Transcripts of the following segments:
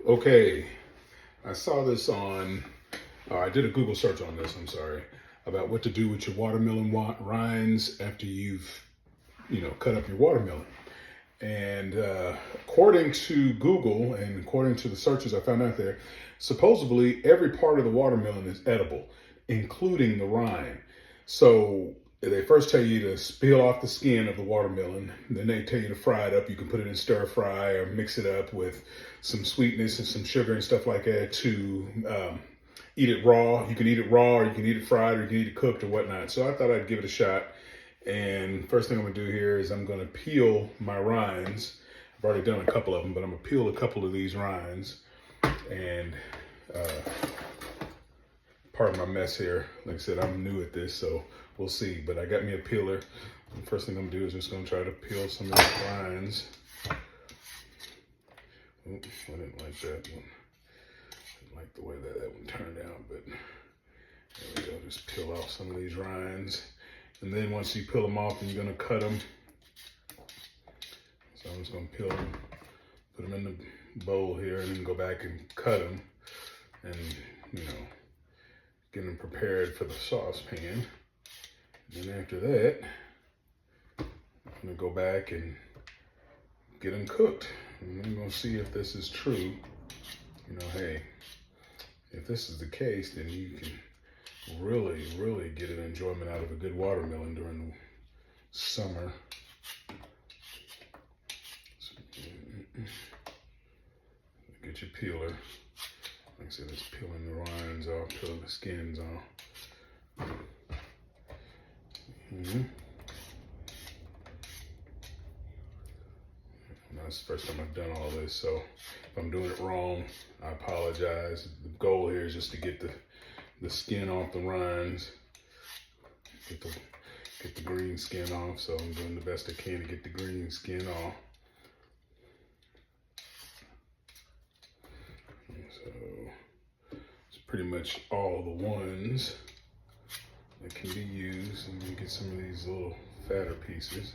Okay, I saw this on, I did a Google search on this, I'm sorry, about what to do with your watermelon rinds after you've, cut up your watermelon. And according to Google and according to the searches I found out there, supposedly every part of the watermelon is edible, including the rind. So they first tell you to peel off the skin of the watermelon. Then they tell you to fry it up. You can put it in stir fry or mix it up with some sweetness and some sugar and stuff like that to eat it raw. You can eat it raw, or you can eat it fried, or you can eat it cooked or whatnot. So I thought I'd give it a shot. And first thing I'm gonna do here is I'm gonna peel my rinds. I've already done a couple of them, but I'm gonna peel a couple of these rinds. And pardon my mess here. Like I said, I'm new at this, so we'll see. But I got me a peeler. And first thing I'm gonna do is just gonna try to peel some of these rinds. Oops, I didn't like that one. Didn't like the way that one turned out, but there we go. Just peel off some of these rinds. And then once you peel them off, then you're gonna cut them. So I'm just gonna peel them, put them in the bowl here, and then go back and cut them, and get them prepared for the saucepan. And then after that, I'm gonna go back and get them cooked. And I'm gonna see if this is true. Hey, if this is the case, then you can really get an enjoyment out of a good watermelon during the summer. So, get your peeler. Like I said, it's peeling the rinds off, peeling the skins off. That's the first time I've done all this, so if I'm doing it wrong, I apologize. The goal here is just to get the skin off the rinds, get the green skin off. So I'm doing the best I can to get the green skin off. So it's pretty much all the ones that can be used. And you get some of these little fatter pieces.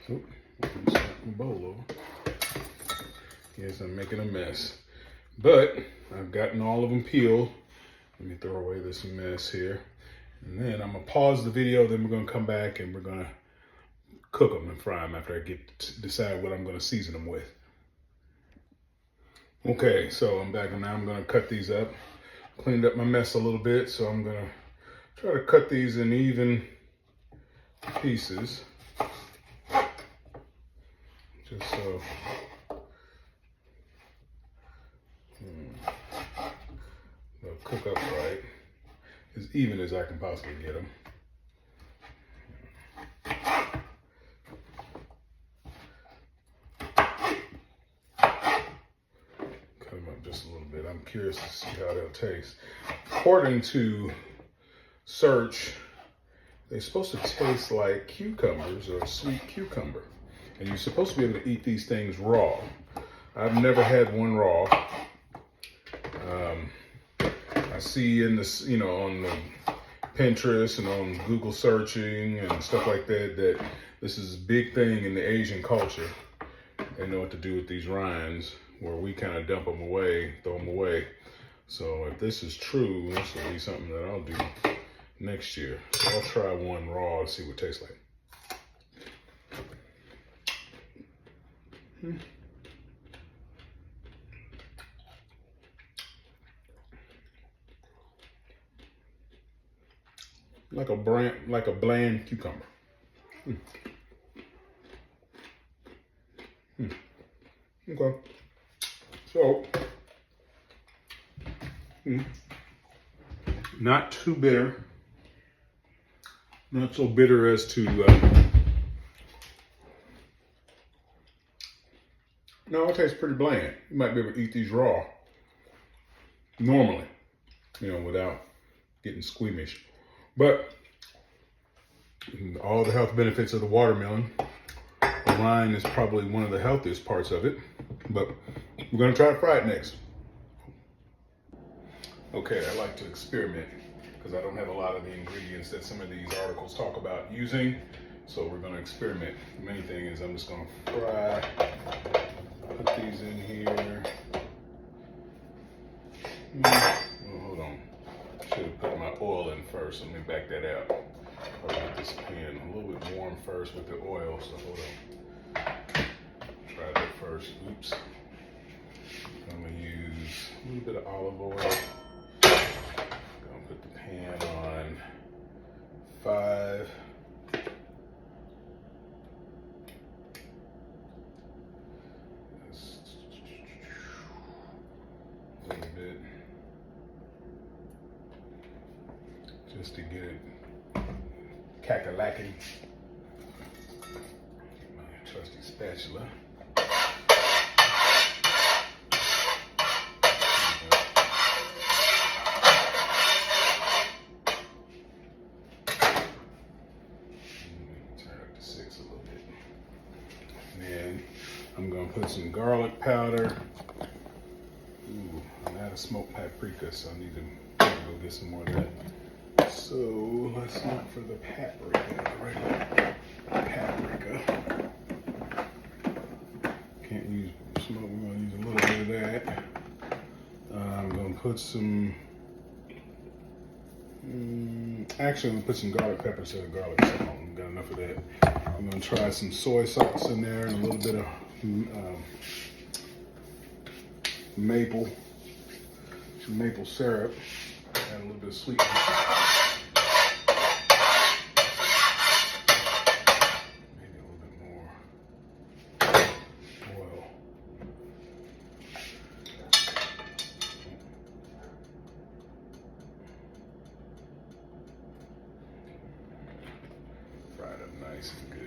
So, start my bowl over. Yes, I'm making a mess, but I've gotten all of them peeled. Let me throw away this mess here. And then I'm gonna pause the video, then we're gonna come back and we're gonna cook them and fry them after I get to decide what I'm gonna season them with. Okay, so I'm back and now I'm gonna cut these up. Cleaned up my mess a little bit, so I'm gonna try to cut these in even pieces. Just so they'll cook up right, as even as I can possibly get them. Cut them up just a little bit. I'm curious to see how they'll taste. According to search, they're supposed to taste like cucumbers or a sweet cucumber. And you're supposed to be able to eat these things raw. I've never had one raw. I see in this, on the Pinterest and on Google searching and stuff like that, that this is a big thing in the Asian culture. They know what to do with these rinds, where we kind of dump them away, throw them away. So if this is true, this will be something that I'll do next year. So I'll try one raw to see what it tastes like. Like a bland cucumber. Okay. So, not too bitter. Not so bitter as to no, it tastes pretty bland. You might be able to eat these raw normally, without getting squeamish. But all the health benefits of the watermelon. The rind is probably one of the healthiest parts of it, but We're gonna try to fry it next. Okay, I like to experiment because I don't have a lot of the ingredients that some of these articles talk about using. So we're gonna experiment. The main thing is I'm just gonna fry, put these in here. Oh, hold on. Should have put my oil in first. Let me back that out. I'll get this pan a little bit warm first with the oil, so hold on. Try that first. Oops. I'm gonna use a little bit of olive oil. Gonna put the pan on 5. A little bit. Just to get it cackalacky. My trusty spatula. I'm gonna put some garlic powder. Ooh, I'm out of smoked paprika, so I need to go get some more of that. So let's look for the paprika, regular paprika. Can't use smoke, we're gonna use a little bit of that. I'm gonna put some, actually I'm gonna put some garlic pepper instead of garlic salt. I've got enough of that. I'm gonna try some soy sauce in there and a little bit of maple syrup, and a little bit of sweetness. Maybe a little bit more oil. Fry it up nice and good.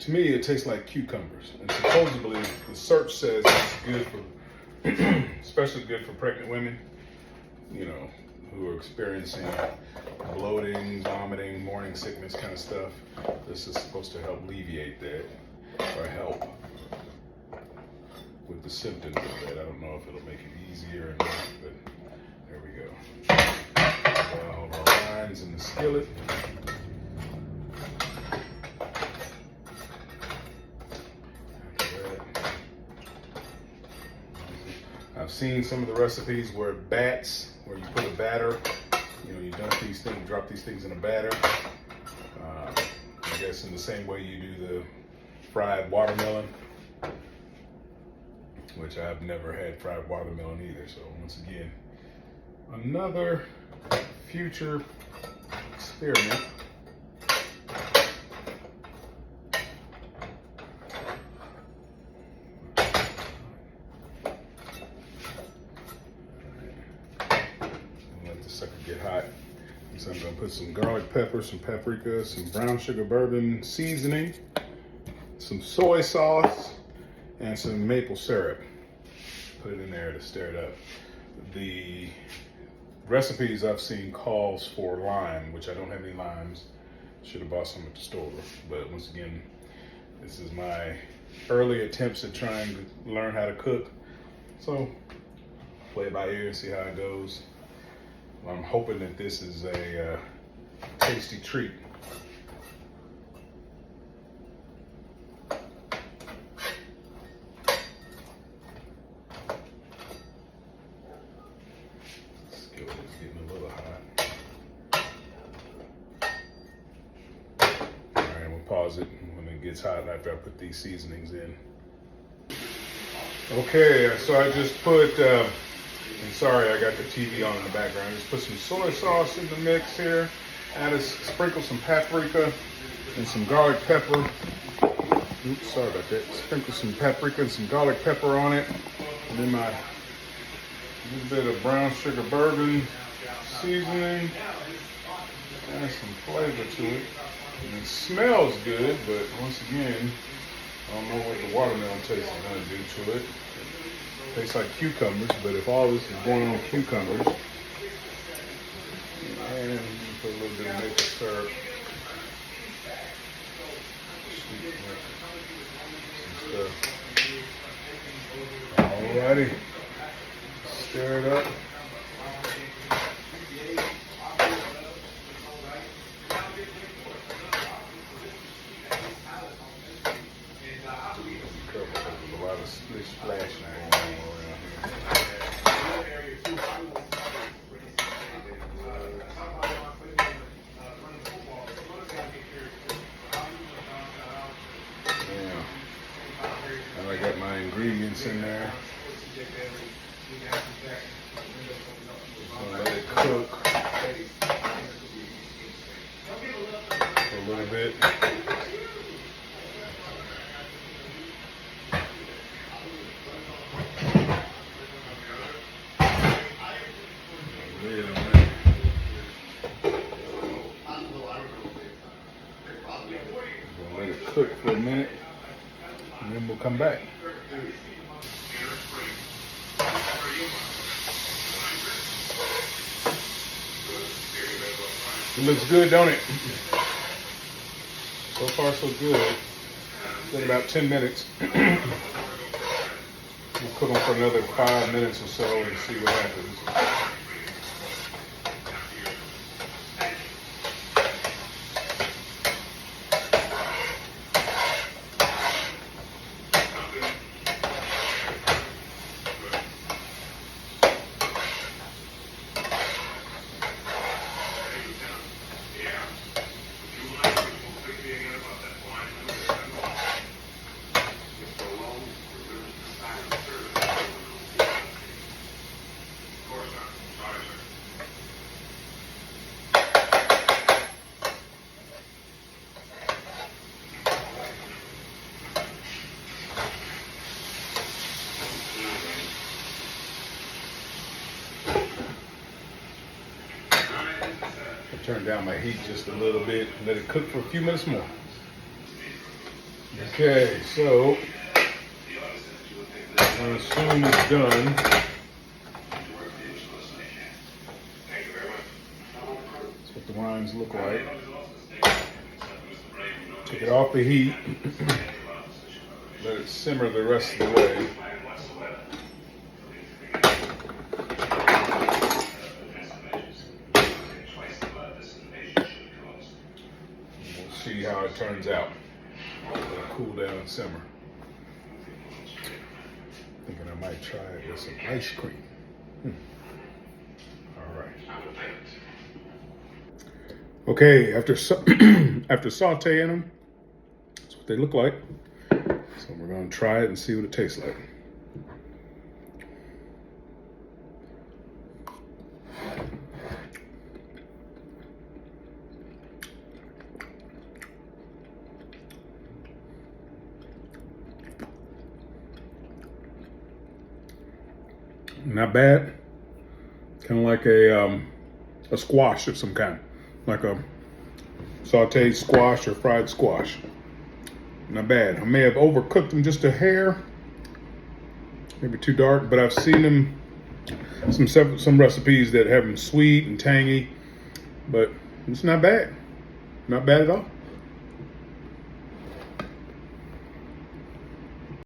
To me, it tastes like cucumbers, and supposedly the search says it's good for, especially good for pregnant women, you know, who are experiencing bloating, vomiting, morning sickness kind of stuff. This is supposed to help alleviate that, or help with the symptoms of that. I don't know if it'll make it easier or not, but there we go. All of our rinds in the skillet. I've seen some of the recipes where you put a batter, you know, you dump these things, drop these things in a batter. I guess in the same way you do the fried watermelon, which I've never had fried watermelon either. So once again, another future experiment. Sucker get hot. So I'm gonna put some garlic pepper, some paprika, some brown sugar bourbon seasoning, some soy sauce, and some maple syrup. Put it in there to stir it up. The recipes I've seen calls for lime, which I don't have any limes. Should have bought some at the store. But once again, this is my early attempts at trying to learn how to cook. So play it by ear and see how it goes. I'm hoping that this is a tasty treat. Skillet is getting a little hot. All right, we'll pause it when it gets hot after I put these seasonings in. Okay, so I just put, and sorry, I got the TV on in the background. Just put some soy sauce in the mix here. Sprinkle some paprika and some garlic pepper. Oops, sorry about that. Sprinkle some paprika and some garlic pepper on it. And then my little bit of brown sugar bourbon seasoning. Add some flavor to it. And it smells good, but once again, I don't know what the watermelon taste is going to do to it. Tastes like cucumbers, but if all this is going on cucumbers, and put a little bit of maple syrup. Alrighty, stir it up. A lot of splashing going on around here. Yeah, and I got my ingredients in there. Let it cook for a little bit. Let it cook for a minute, and then we'll come back. It looks good, don't it? So far, so good. In about 10 minutes. We'll cook them for another 5 minutes or so and see what happens. Turn down my heat just a little bit, let it cook for a few minutes more. Okay, so I'm gonna assume it's done. That's what the rinds look like. Take it off the heat. Let it simmer the rest of the way. See how it turns out. Let it cool down and simmer. Thinking I might try it with some ice cream. All right. Okay, after sauteing them, that's what they look like. So we're gonna try it and see what it tastes like. Not bad. Kind of like a squash of some kind, like a sauteed squash or fried squash. Not bad. I may have overcooked them just a hair, maybe too dark, but I've seen them some recipes that have them sweet and tangy, but it's not bad. Not bad at all.